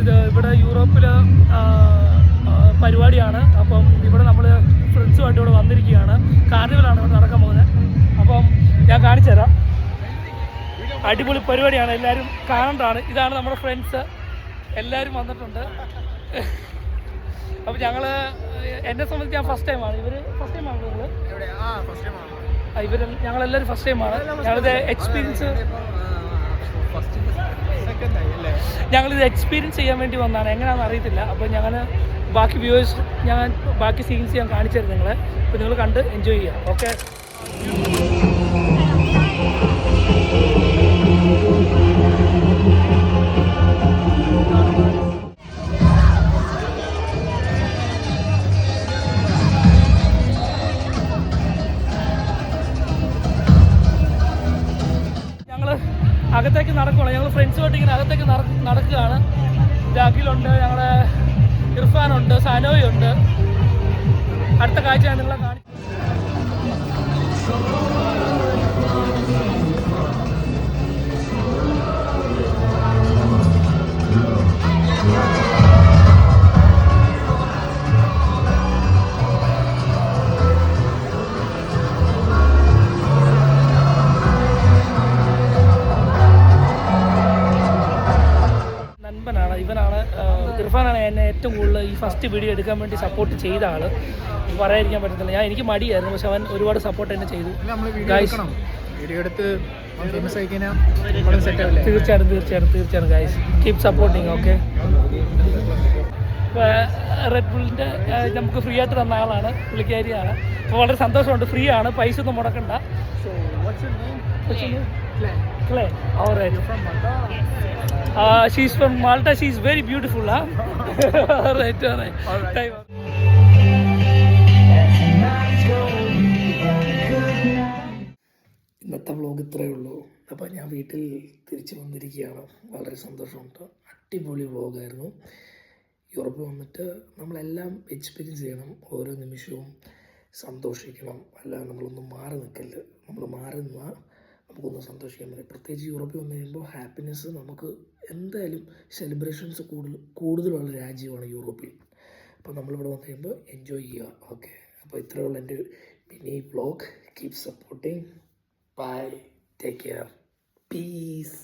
ഇത് ഇവിടെ യൂറോപ്പിൽ പരിപാടിയാണ്. അപ്പം ഇവിടെ നമ്മൾ ഫ്രണ്ട്സുമായിട്ട് ഇവിടെ വന്നിരിക്കുകയാണ്. കാർണിവലാണ് ഇവിടെ നടക്കാൻ പോകുന്നത്. അപ്പം ഞാൻ കാണിച്ചു തരാം. അടിപൊളി പരിപാടിയാണ്, എല്ലാവരും കാണേണ്ടതാണ്. ഇതാണ് നമ്മുടെ ഫ്രണ്ട്സ്, എല്ലാവരും വന്നിട്ടുണ്ട്. അപ്പം എന്നെ സംബന്ധിച്ച് ഞാൻ ഫസ്റ്റ് ടൈമാണ്. ഇവർ ഫസ്റ്റ് ടൈമാണ് ഞങ്ങളെല്ലാവരും ഫസ്റ്റ് ടൈമാണ്. ഞങ്ങളിത് എക്സ്പീരിയൻസ് ചെയ്യാൻ വേണ്ടി വന്നതാണ്. എങ്ങനെയാണെന്ന് അറിയത്തില്ല. അപ്പോൾ ഞാൻ ബാക്കി സീൻസ് ഞാൻ കാണിച്ചു തരും നിങ്ങളെ. അപ്പോൾ നിങ്ങൾ കണ്ട് എൻജോയ് ചെയ്യാം. ഓക്കെ. അകത്തേക്ക് നടക്കുകയാണ്. ഞങ്ങൾ ഫ്രണ്ട്സുമായിട്ട് ഇങ്ങനെ അകത്തേക്ക് നടക്കുകയാണ്. ജാക്കിലുണ്ട്, ഞങ്ങളുടെ ഇർഫാനുണ്ട്, സനോയുണ്ട്. അടുത്ത കാഴ്ച ഞാൻ നിങ്ങളെ കാണിച്ചു. ഇവനാണ് ഇർഫാനാണ് എന്നെ ഏറ്റവും കൂടുതൽ ഈ ഫസ്റ്റ് വീഡിയോ എടുക്കാൻ വേണ്ടി സപ്പോർട്ട് ചെയ്ത ആള്. പറയാതിരിക്കാൻ പറ്റത്തില്ല. എനിക്ക് മടിയായിരുന്നു, പക്ഷെ അവൻ ഒരുപാട് സപ്പോർട്ട് എന്നെ ചെയ്തു. തീർച്ചയായിട്ടും guys, keep supporting. Okay. Red ബുള്ളിൻ്റെ നമുക്ക് ഫ്രീ ആയിട്ട് തന്ന ആളാണ്, പുള്ളിക്കാരിയാണ്. അപ്പോൾ വളരെ സന്തോഷമുണ്ട്. ഫ്രീ ആണ്, പൈസ ഒന്നും മുടക്കണ്ട. Clay. All right. You're from Malta? She's from Malta. She's very beautiful, huh? All right. ഇന്നത്തെ വ്ലോഗ് ഇത്രയേ ഉള്ളൂ. അപ്പോൾ ഞാൻ വീട്ടിൽ തിരിച്ചു വന്നിരിക്കുകയാണ്. വളരെ സന്തോഷമുണ്ട്. അടിപൊളി വ്ലോഗായിരുന്നു. യൂറോപ്പിൽ വന്നിട്ട് നമ്മളെല്ലാം എക്സ്പീരിയൻസ് ചെയ്യണം. ഓരോ നിമിഷവും സന്തോഷിക്കണം. അല്ലാതെ നമ്മളൊന്നും മാറി നിൽക്കരുത്. നമ്മൾ മാറി നിന്നാൽ നമുക്കൊന്ന് സന്തോഷിക്കാൻ പറ്റും. പ്രത്യേകിച്ച് യൂറോപ്പിൽ വന്നു കഴിയുമ്പോൾ ഹാപ്പിനെസ് നമുക്ക് എന്തായാലും സെലിബ്രേഷൻസ് കൂടുതലുള്ള രാജ്യമാണ് യൂറോപ്പിൽ. അപ്പോൾ നമ്മളിവിടെ വന്നു കഴിയുമ്പോൾ എൻജോയ് ചെയ്യുക. ഓക്കെ. അപ്പോൾ ഇത്രയുള്ള എൻ്റെ mini vlog. Keep supporting. Bye. Take care. Piece.